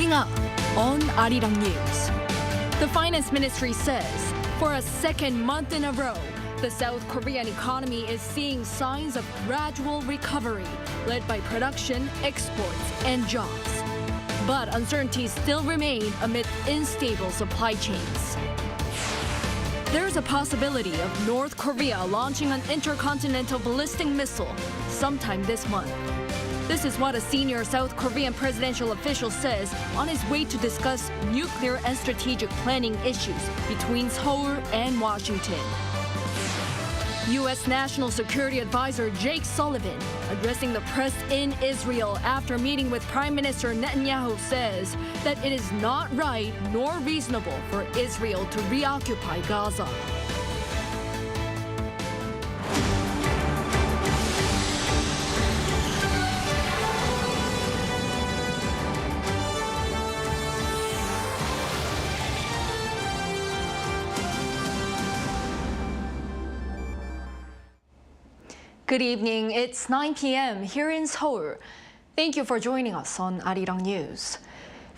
Coming up on Arirang News. The Finance Ministry says for a second month in a row, the South Korean economy is seeing signs of gradual recovery, led by production, exports, and jobs. But uncertainties still remain amid unstable supply chains. There is a possibility of North Korea launching an intercontinental ballistic missile sometime this month. This is what a senior South Korean presidential official says on his way to discuss nuclear and strategic planning issues between Seoul and Washington. U.S. National Security Advisor Jake Sullivan, addressing the press in Israel after meeting with Prime Minister Netanyahu, says that it is not right nor reasonable for Israel to reoccupy Gaza. Good evening. It's 9 p.m. here in Seoul. Thank you for joining us on Arirang News.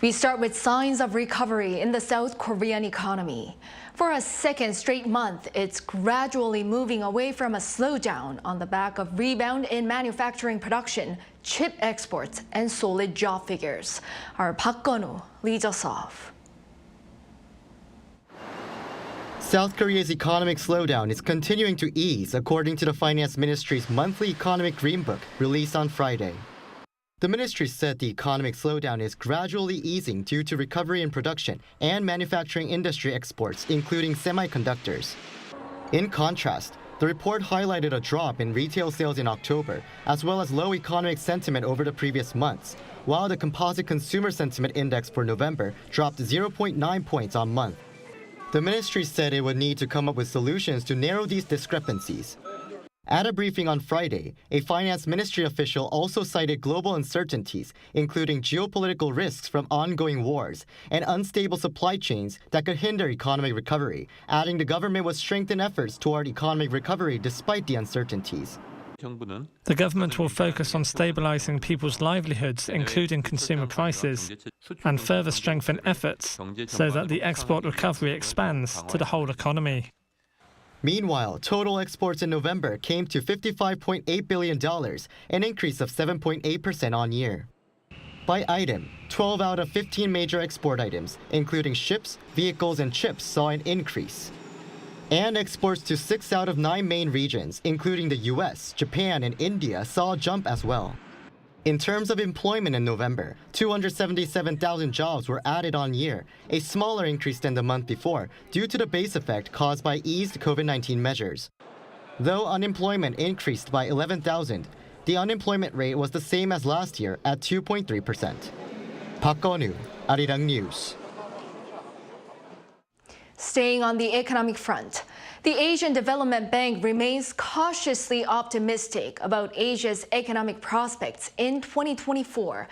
We start with signs of recovery in the South Korean economy. For a second straight month, it's gradually moving away from a slowdown on the back of rebound in manufacturing production, chip exports, and solid job figures. Our Park Gun-woo leads us off. South Korea's economic slowdown is continuing to ease, according to the Finance Ministry's monthly Economic Green Book released on Friday. The ministry said the economic slowdown is gradually easing due to recovery in production and manufacturing industry exports, including semiconductors. In contrast, the report highlighted a drop in retail sales in October, as well as low economic sentiment over the previous months, while the composite consumer sentiment index for November dropped 0.9 points on month. The ministry said it would need to come up with solutions to narrow these discrepancies. At a briefing on Friday, a finance ministry official also cited global uncertainties, including geopolitical risks from ongoing wars and unstable supply chains that could hinder economic recovery, adding the government would strengthen efforts toward economic recovery despite the uncertainties. The government will focus on stabilizing people's livelihoods, including consumer prices, and further strengthen efforts so that the export recovery expands to the whole economy. Meanwhile, total exports in November came to $55.8 billion, an increase of 7.8% on year. By item, 12 out of 15 major export items, including ships, vehicles, and chips, saw an increase. And exports to 6 out of 9 main regions, including the US, Japan, and India, saw a jump as well. In terms of employment in November, 277,000 jobs were added on year, a smaller increase than the month before due to the base effect caused by eased COVID-19 measures. Though unemployment increased by 11,000, the unemployment rate was the same as last year at 2.3%. Park Gun-woo, Arirang News. Staying on the economic front, the Asian Development Bank remains cautiously optimistic about Asia's economic prospects in 2024,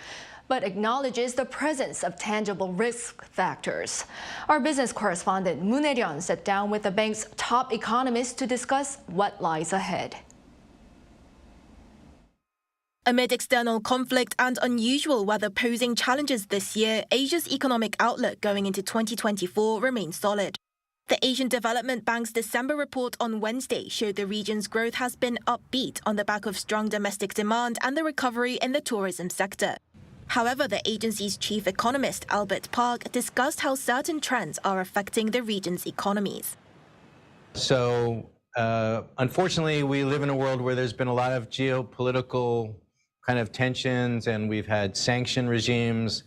but acknowledges the presence of tangible risk factors. Our business correspondent Moon Hae-ryun sat down with the bank's top economists to discuss what lies ahead. Amid external conflict and unusual weather posing challenges this year, Asia's economic outlook going into 2024 remains solid. The Asian Development Bank's December report on Wednesday showed the region's growth has been upbeat on the back of strong domestic demand and the recovery in the tourism sector. However, the agency's chief economist, Albert Park, discussed how certain trends are affecting the region's economies. So, unfortunately, we live in a world where there's been a lot of geopolitical kind of tensions, and we've had sanction regimes,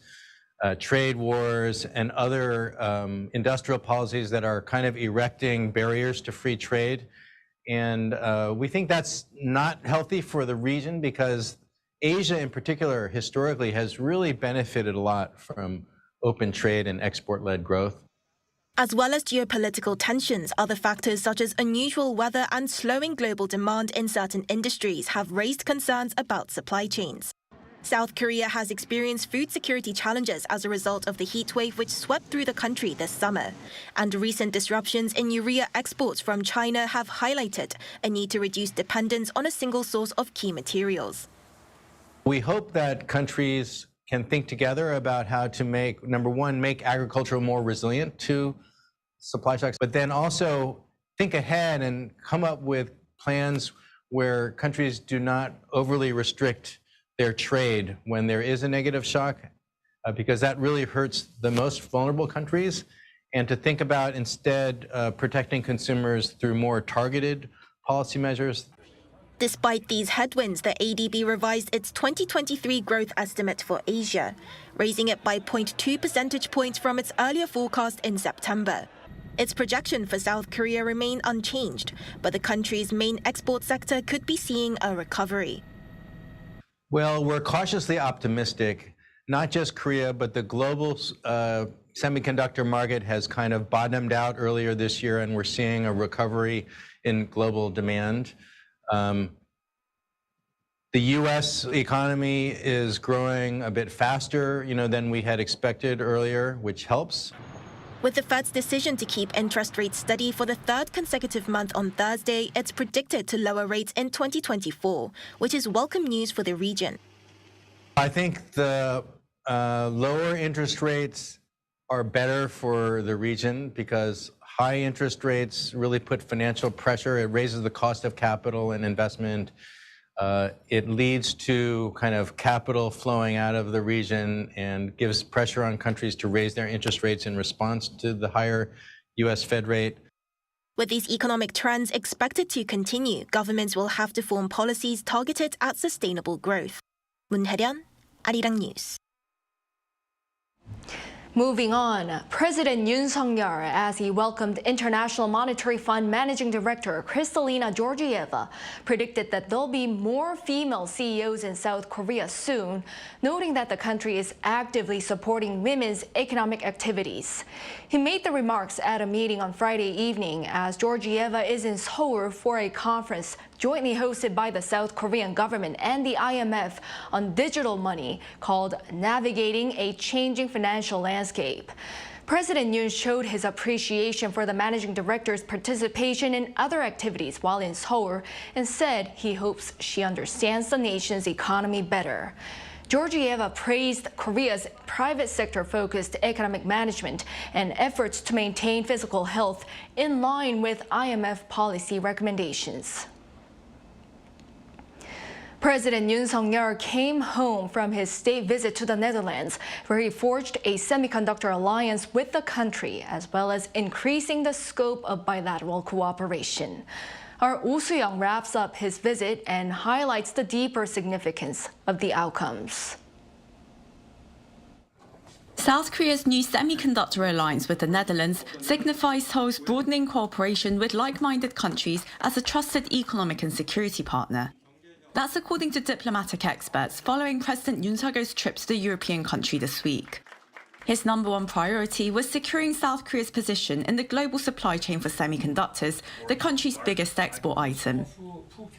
trade wars, and other industrial policies that are kind of erecting barriers to free trade. And we think that's not healthy for the region because Asia in particular historically has really benefited a lot from open trade and export-led growth. As well as geopolitical tensions, other factors such as unusual weather and slowing global demand in certain industries have raised concerns about supply chains. South Korea has experienced food security challenges as a result of the heat wave which swept through the country this summer. And recent disruptions in urea exports from China have highlighted a need to reduce dependence on a single source of key materials. We hope that countries can think together about how to make, number one, make agriculture more resilient to supply shocks, but then also think ahead and come up with plans where countries do not overly restrict their trade when there is a negative shock, because that really hurts the most vulnerable countries, and to think about instead protecting consumers through more targeted policy measures. Despite these headwinds, the ADB revised its 2023 growth estimate for Asia, raising it by 0.2 percentage points from its earlier forecast in September. Its projection for South Korea remained unchanged, but the country's main export sector could be seeing a recovery. Well, we're cautiously optimistic. Not just Korea, but the global semiconductor market has kind of bottomed out earlier this year, and we're seeing a recovery in global demand. The U.S. economy is growing a bit faster, than we had expected earlier, which helps. With the Fed's decision to keep interest rates steady for the third consecutive month on Thursday, it's predicted to lower rates in 2024, which is welcome news for the region. I think the lower interest rates are better for the region because high interest rates really put financial pressure. It raises the cost of capital and investment. It leads to kind of capital flowing out of the region and gives pressure on countries to raise their interest rates in response to the higher U.S. Fed rate. With these economic trends expected to continue, governments will have to form policies targeted at sustainable growth. 문혜련, Arirang News. Moving on, President Yoon Suk-yeol, as he welcomed International Monetary Fund Managing Director Kristalina Georgieva, predicted that there'll be more female CEOs in South Korea soon, noting that the country is actively supporting women's economic activities. He made the remarks at a meeting on Friday evening as Georgieva is in Seoul for a conference jointly hosted by the South Korean government and the IMF on digital money called Navigating a Changing Financial Landscape. President Yoon showed his appreciation for the managing director's participation in other activities while in Seoul and said he hopes she understands the nation's economy better. Georgieva praised Korea's private sector-focused economic management and efforts to maintain physical health in line with IMF policy recommendations. President Yoon Suk-yeol came home from his state visit to the Netherlands, where he forged a semiconductor alliance with the country, as well as increasing the scope of bilateral cooperation. Our Oh Soo-young wraps up his visit and highlights the deeper significance of the outcomes. South Korea's new Semiconductor Alliance with the Netherlands signifies Seoul's broadening cooperation with like-minded countries as a trusted economic and security partner. That's according to diplomatic experts following President Yoon Suk-yeol's trip to the European country this week. His number one priority was securing South Korea's position in the global supply chain for semiconductors, the country's biggest export item.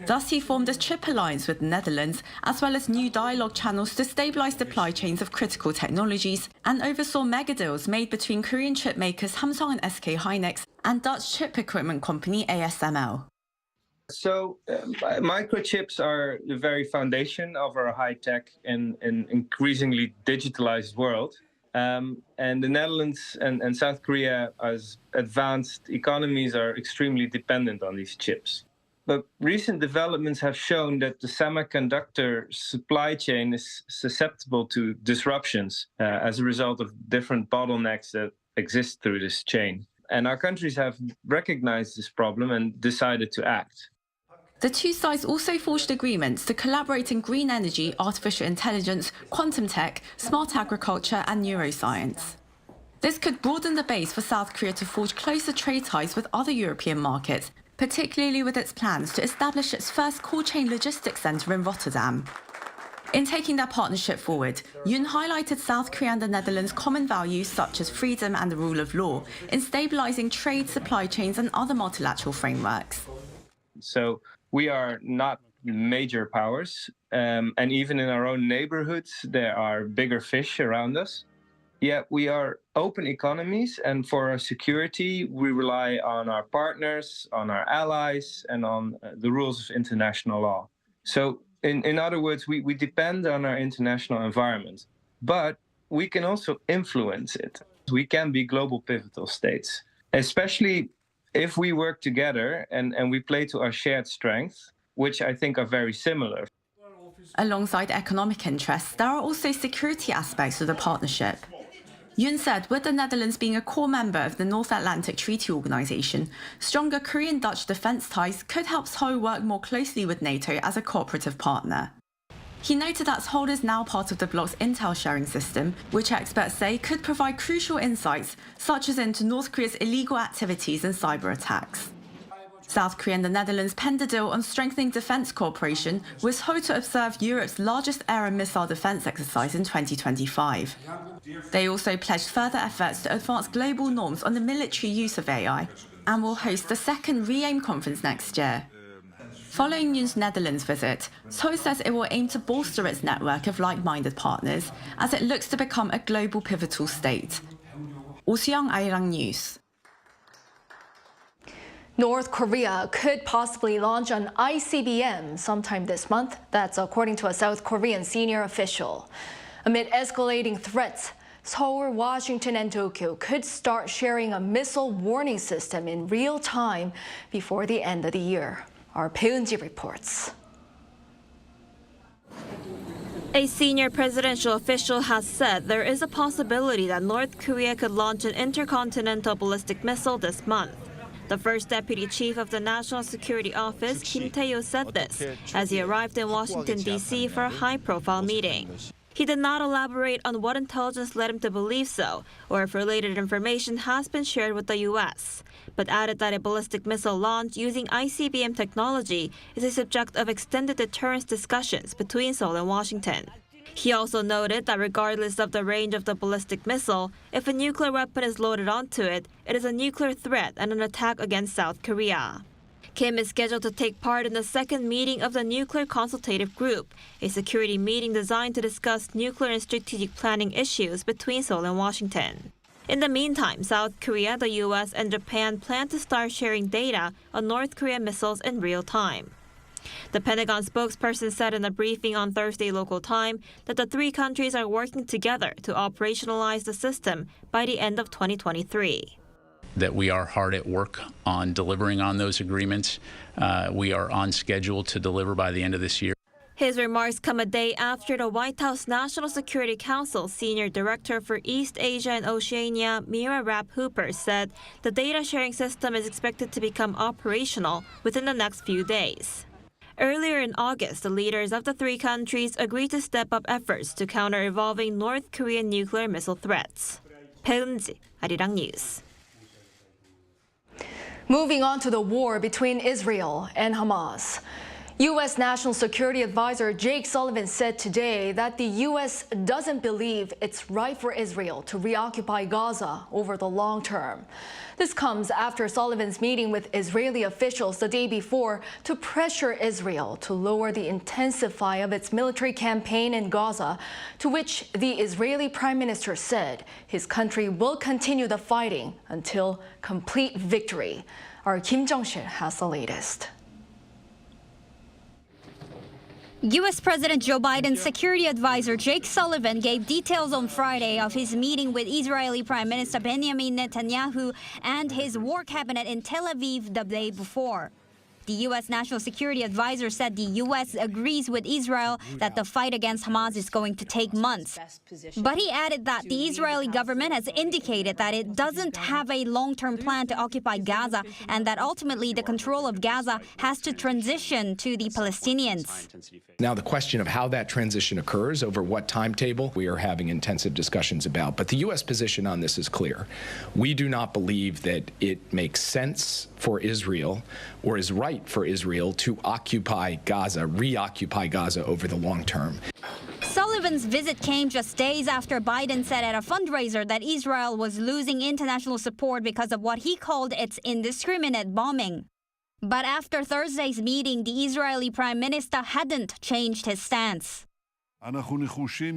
Thus, he formed a chip alliance with the Netherlands, as well as new dialogue channels to stabilize supply chains of critical technologies, and oversaw megadeals made between Korean chip makers Samsung and SK Hynix and Dutch chip equipment company ASML. So microchips are the very foundation of our high-tech and increasingly digitalized world. And the Netherlands and South Korea, as advanced economies, are extremely dependent on these chips. But recent developments have shown that the semiconductor supply chain is susceptible to disruptions as a result of different bottlenecks that exist through this chain. And our countries have recognized this problem and decided to act. The two sides also forged agreements to collaborate in green energy, artificial intelligence, quantum tech, smart agriculture, and neuroscience. This could broaden the base for South Korea to forge closer trade ties with other European markets, particularly with its plans to establish its first cold chain logistics center in Rotterdam. In taking their partnership forward, Yoon highlighted South Korea and the Netherlands' common values such as freedom and the rule of law in stabilizing trade, supply chains, and other multilateral frameworks. So we are not major powers, and even in our own neighborhoods, there are bigger fish around us. Yet we are open economies, and for our security, we rely on our partners, on our allies, and on the rules of international law. So in other words, we depend on our international environment. but we can also influence it. We can be global pivotal states, especially if we work together and we play to our shared strengths, which I think are very similar. Alongside economic interests, there are also security aspects of the partnership. Yoon said with the Netherlands being a core member of the North Atlantic Treaty Organization, stronger Korean-Dutch defense ties could help Seoul work more closely with NATO as a cooperative partner. He noted that Seoul is now part of the bloc's intel sharing system, which experts say could provide crucial insights, such as into North Korea's illegal activities and cyber attacks. South Korea and the Netherlands penned a deal on strengthening defense cooperation, with Seoul to observe Europe's largest air and missile defense exercise in 2025. They also pledged further efforts to advance global norms on the military use of AI and will host the second Re-AIM conference next year. Following Yoon's Netherlands visit, Seoul says it will aim to bolster its network of like-minded partners as it looks to become a global pivotal state. Oseong, Arirang News. North Korea could possibly launch an ICBM sometime this month. That's according to a South Korean senior official. Amid escalating threats, Seoul, Washington, and Tokyo could start sharing a missile warning system in real time before the end of the year. Our Peunji reports. A senior presidential official has said there is a possibility that North Korea could launch an intercontinental ballistic missile this month. The first deputy chief of the National Security Office, Kim Tae-yo, said this as he arrived in Washington, D.C. for a high-profile meeting. He did not elaborate on what intelligence led him to believe so, or if related information has been shared with the U.S., but added that a ballistic missile launch using ICBM technology is a subject of extended deterrence discussions between Seoul and Washington. He also noted that regardless of the range of the ballistic missile, if a nuclear weapon is loaded onto it, it is a nuclear threat and an attack against South Korea. Kim is scheduled to take part in the second meeting of the Nuclear Consultative Group, a security meeting designed to discuss nuclear and strategic planning issues between Seoul and Washington. In the meantime, South Korea, the U.S., and Japan plan to start sharing data on North Korean missiles in real time. The Pentagon spokesperson said in a briefing on Thursday local time that the three countries are working together to operationalize the system by the end of 2023. That we are hard at work on delivering on those agreements. We are on schedule to deliver by the end of this year. His remarks come a day after the White House National Security Council Senior Director for East Asia and Oceania, Mira Rapp-Hooper, said the data sharing system is expected to become operational within the next few days. Earlier in August, the leaders of the three countries agreed to step up efforts to counter evolving North Korean nuclear missile threats. Peunji, Arirang News. Moving on to the war between Israel and Hamas. U.S. National Security Advisor Jake Sullivan said today that the U.S. doesn't believe it's right for Israel to reoccupy Gaza over the long term. This comes after Sullivan's meeting with Israeli officials the day before to pressure Israel to lower the intensity of its military campaign in Gaza, to which the Israeli Prime Minister said his country will continue the fighting until complete victory. Our Kim Jong-sil has the latest. U.S. President Joe Biden's security advisor Jake Sullivan gave details on Friday of his meeting with Israeli Prime Minister Benjamin Netanyahu and his war cabinet in Tel Aviv the day before. The U.S. National Security Advisor said the U.S. agrees with Israel that the fight against Hamas is going to take months. But he added that the Israeli government has indicated that it doesn't have a long-term plan to occupy Gaza and that ultimately the control of Gaza has to transition to the Palestinians. Now, the question of how that transition occurs, over what timetable, we are having intensive discussions about. But the U.S. position on this is clear. We do not believe that it makes sense for Israel or is right for Israel to occupy Gaza, reoccupy Gaza over the long term. Sullivan's visit came just days after Biden said at a fundraiser that Israel was losing international support because of what he called its indiscriminate bombing. But after Thursday's meeting, the Israeli Prime Minister hadn't changed his stance.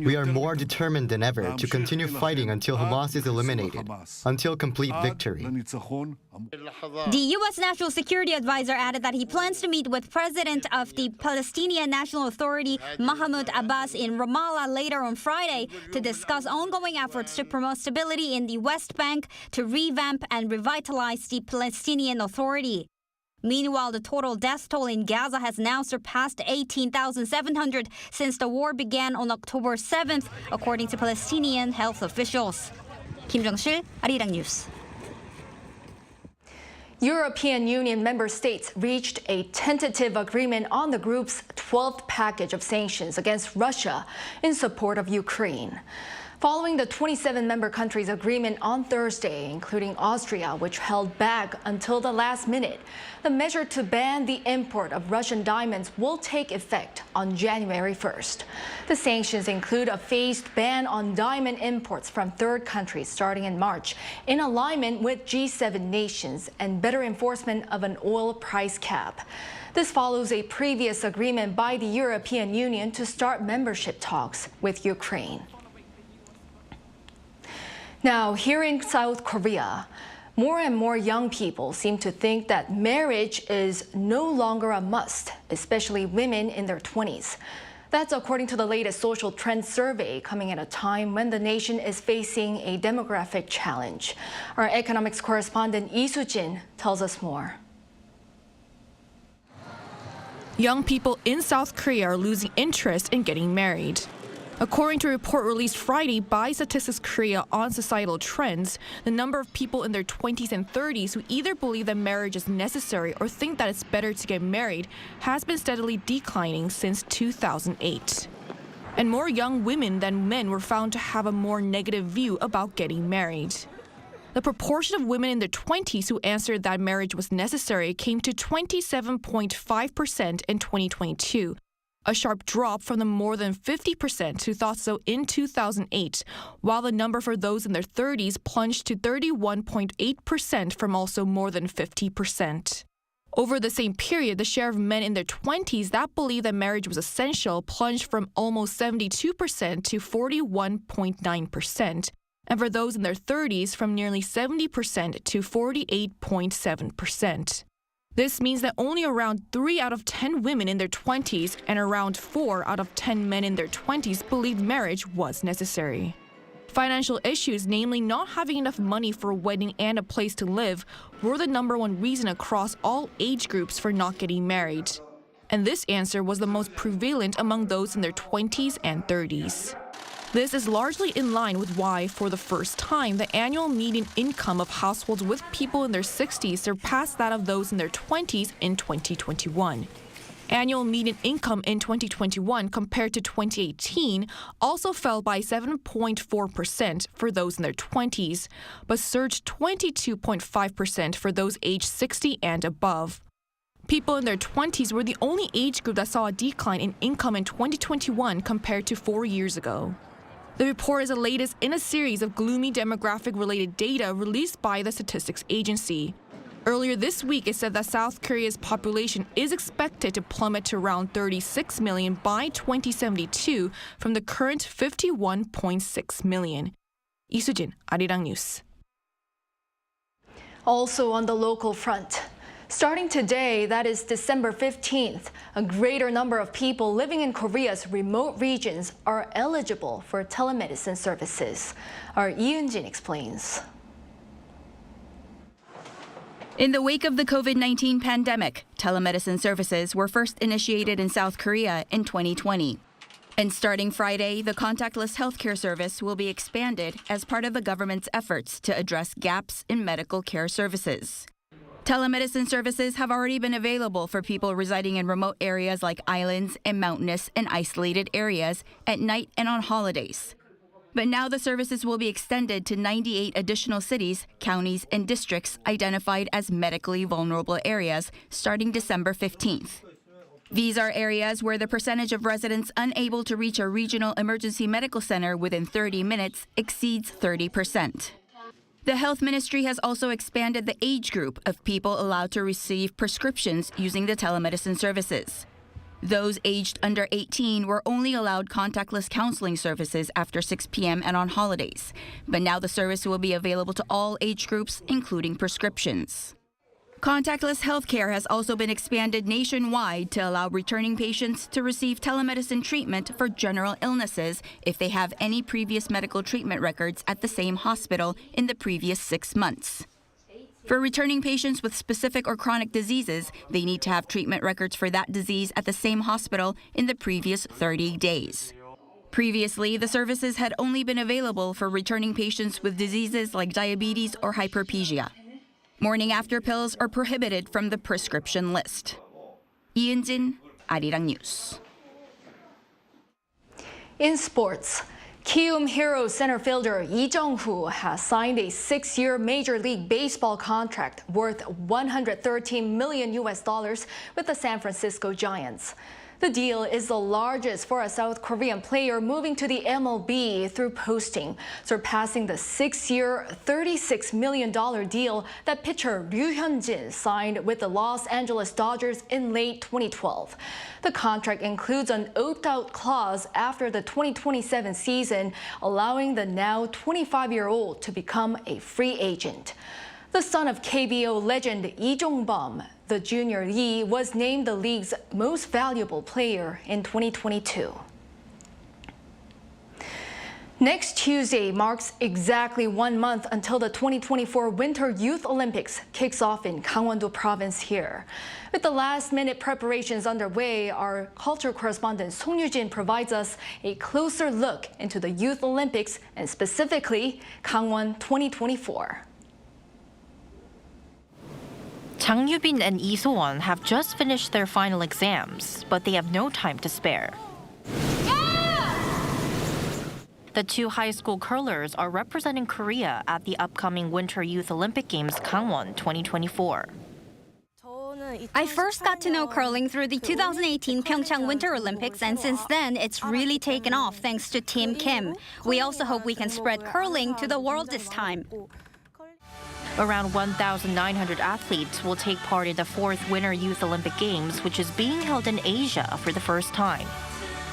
We are more determined than ever to continue fighting until Hamas is eliminated, until complete victory. The U.S. National Security Advisor added that he plans to meet with President of the Palestinian National Authority, Mahmoud Abbas, in Ramallah later on Friday to discuss ongoing efforts to promote stability in the West Bank, to revamp and revitalize the Palestinian Authority. Meanwhile, the total death toll in Gaza has now surpassed 18,700 since the war began on October 7th, according to Palestinian health officials. Kim Jong-sil, Arirang News. European Union member states reached a tentative agreement on the group's 12th package of sanctions against Russia in support of Ukraine. Following the 27-member countries' agreement on Thursday, including Austria, which held back until the last minute, the measure to ban the import of Russian diamonds will take effect on January 1st. The sanctions include a phased ban on diamond imports from third countries starting in March, in alignment with G7 nations, and better enforcement of an oil price cap. This follows a previous agreement by the European Union to start membership talks with Ukraine. Now, here in South Korea, more and more young people seem to think that marriage is no longer a must, especially women in their 20s. That's according to the latest social trends survey, coming at a time when the nation is facing a demographic challenge. Our economics correspondent Lee Soo-jin tells us more. Young people in South Korea are losing interest in getting married. According to a report released Friday by Statistics Korea on societal trends, the number of people in their 20s and 30s who either believe that marriage is necessary or think that it's better to get married has been steadily declining since 2008. And more young women than men were found to have a more negative view about getting married. The proportion of women in their 20s who answered that marriage was necessary came to 27.5% in 2022. A sharp drop from the more than 50% who thought so in 2008, while the number for those in their 30s plunged to 31.8% from also more than 50%. Over the same period, the share of men in their 20s that believed that marriage was essential plunged from almost 72% to 41.9%, and for those in their 30s from nearly 70% to 48.7%. This means that only around 3 out of 10 women in their 20s and around 4 out of 10 men in their 20s believed marriage was necessary. Financial issues, namely not having enough money for a wedding and a place to live, were the #1 reason across all age groups for not getting married. And this answer was the most prevalent among those in their 20s and 30s. This is largely in line with why, for the first time, the annual median income of households with people in their 60s surpassed that of those in their 20s in 2021. Annual median income in 2021 compared to 2018 also fell by 7.4% for those in their 20s, but surged 22.5% for those aged 60 and above. People in their 20s were the only age group that saw a decline in income in 2021 compared to 4 years ago. The report is the latest in a series of gloomy demographic-related data released by the Statistics Agency. Earlier this week, it said that South Korea's population is expected to plummet to around 36 million by 2072 from the current 51.6 million. Lee Soo-jin, Arirang News. Also on the local front, starting today, that is December 15th, a greater number of people living in Korea's remote regions are eligible for telemedicine services. Our Yeonghwan explains. In the wake of the COVID-19 pandemic, telemedicine services were first initiated in South Korea in 2020. And starting Friday, the contactless healthcare service will be expanded as part of the government's efforts to address gaps in medical care services. Telemedicine services have already been available for people residing in remote areas like islands and mountainous and isolated areas at night and on holidays. But now the services will be extended to 98 additional cities, counties, and districts identified as medically vulnerable areas starting December 15th. These are areas where the percentage of residents unable to reach a regional emergency medical center within 30 minutes exceeds 30%. The Health Ministry has also expanded the age group of people allowed to receive prescriptions using the telemedicine services. Those aged under 18 were only allowed contactless counseling services after 6 p.m. and on holidays. But now the service will be available to all age groups, including prescriptions. Contactless healthcare has also been expanded nationwide to allow returning patients to receive telemedicine treatment for general illnesses if they have any previous medical treatment records at the same hospital in the previous 6 months. For returning patients with specific or chronic diseases, they need to have treatment records for that disease at the same hospital in the previous 30 days. Previously, the services had only been available for returning patients with diseases like diabetes or hyperphagia. Morning after pills are prohibited from the prescription list. 이은진, Arirang News. In sports, Kium Heroes center fielder Lee Jung-hoo has signed a 6-year Major League Baseball contract worth $113 million with the San Francisco Giants. The deal is the largest for a South Korean player moving to the MLB through posting, surpassing the 6-year, $36 million deal that pitcher Ryu Hyun-jin signed with the Los Angeles Dodgers in late 2012. The contract includes an opt-out clause after the 2027 season, allowing the now 25-year-old to become a free agent. The son of KBO legend Lee Jong-bum, the junior Lee was named the league's most valuable player in 2022. Next Tuesday marks exactly 1 month until the 2024 Winter Youth Olympics kicks off in Gangwon province here. With the last-minute preparations underway, our culture correspondent Song Yu-jin provides us a closer look into the Youth Olympics and specifically Gangwon 2024. Chang Yu-bin and Lee So-won have just finished their final exams, but they have no time to spare. The two high school curlers are representing Korea at the upcoming Winter Youth Olympic Games Gangwon 2024. I first got to know curling through the 2018 Pyeongchang Winter Olympics, and since then, it's really taken off thanks to Team Kim. We also hope we can spread curling to the world this time. Around 1,900 athletes will take part in the 4th Winter Youth Olympic Games, which is being held in Asia for the first time.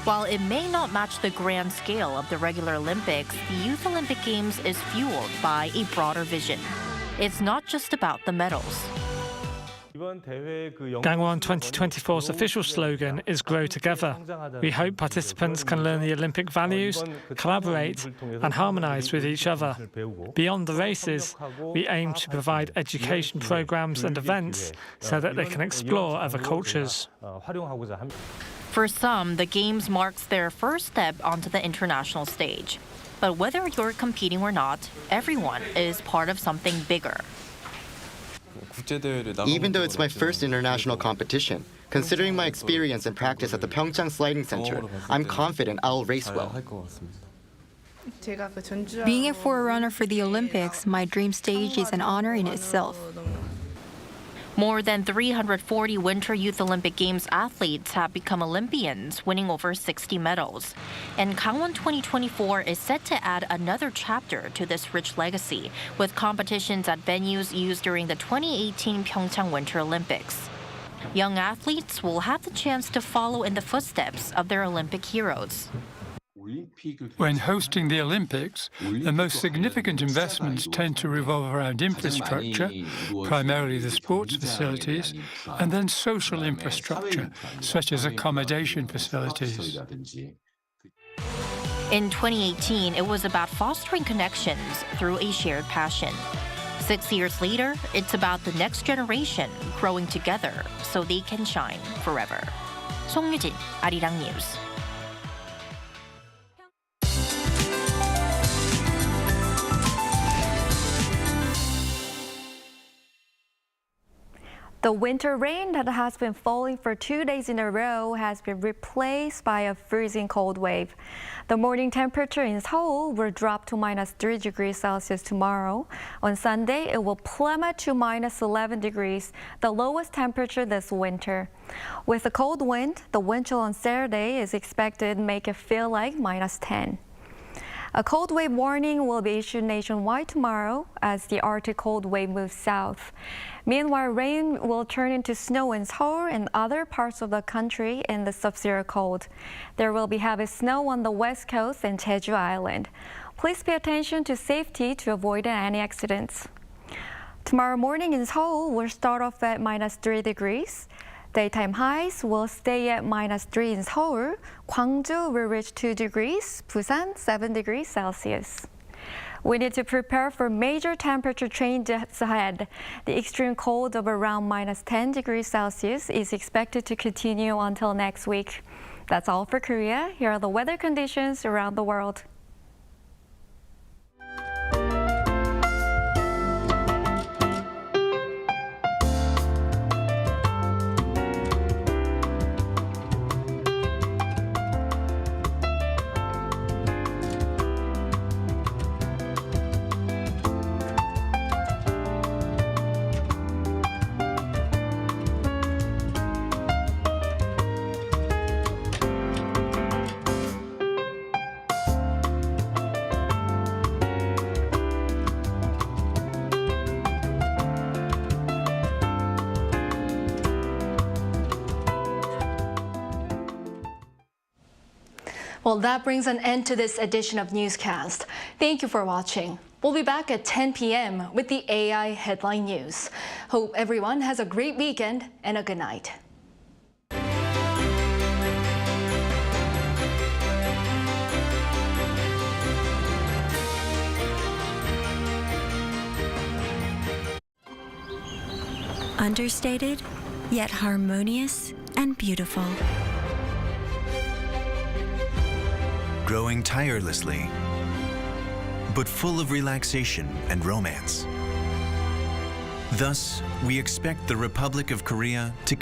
While it may not match the grand scale of the regular Olympics, the Youth Olympic Games is fueled by a broader vision. It's not just about the medals. Gangwon 2024's official slogan is Grow Together. We hope participants can learn the Olympic values, collaborate and harmonise with each other. Beyond the races, we aim to provide education programs and events so that they can explore other cultures. For some, the Games marks their first step onto the international stage. But whether you're competing or not, everyone is part of something bigger. Even though it's my first international competition, considering my experience and practice at the Pyeongchang Sliding Center, I'm confident I'll race well. Being a forerunner for the Olympics, my dream stage is an honor in itself. More than 340 Winter Youth Olympic Games athletes have become Olympians, winning over 60 medals. And Gangwon 2024 is set to add another chapter to this rich legacy, with competitions at venues used during the 2018 Pyeongchang Winter Olympics. Young athletes will have the chance to follow in the footsteps of their Olympic heroes. When hosting the Olympics, the most significant investments tend to revolve around infrastructure, primarily the sports facilities, and then social infrastructure, such as accommodation facilities. In 2018, it was about fostering connections through a shared passion. 6 years later, it's about the next generation growing together so they can shine forever. 송유진, Arirang News. The winter rain that has been falling for 2 days in a row has been replaced by a freezing cold wave. The morning temperature in Seoul will drop to -3 degrees Celsius tomorrow. On Sunday, it will plummet to -11 degrees, the lowest temperature this winter. With a cold wind, the wind chill on Saturday is expected to make it feel like -10. A cold wave warning will be issued nationwide tomorrow as the Arctic cold wave moves south. Meanwhile, rain will turn into snow in Seoul and other parts of the country in the sub-zero cold. There will be heavy snow on the west coast and Jeju Island. Please pay attention to safety to avoid any accidents. Tomorrow morning in Seoul will start off at -3 degrees. Daytime highs will stay at -3 in Seoul. Gwangju will reach 2 degrees, Busan 7 degrees Celsius. We need to prepare for major temperature changes ahead. The extreme cold of around -10 degrees Celsius is expected to continue until next week. That's all for Korea. Here are the weather conditions around the world. Well, that brings an end to this edition of Newscast. Thank you for watching. We'll be back at 10 p.m. with the AI headline news. Hope everyone has a great weekend and a good night. Understated, yet harmonious and beautiful. Growing tirelessly, but full of relaxation and romance. Thus, we expect the Republic of Korea to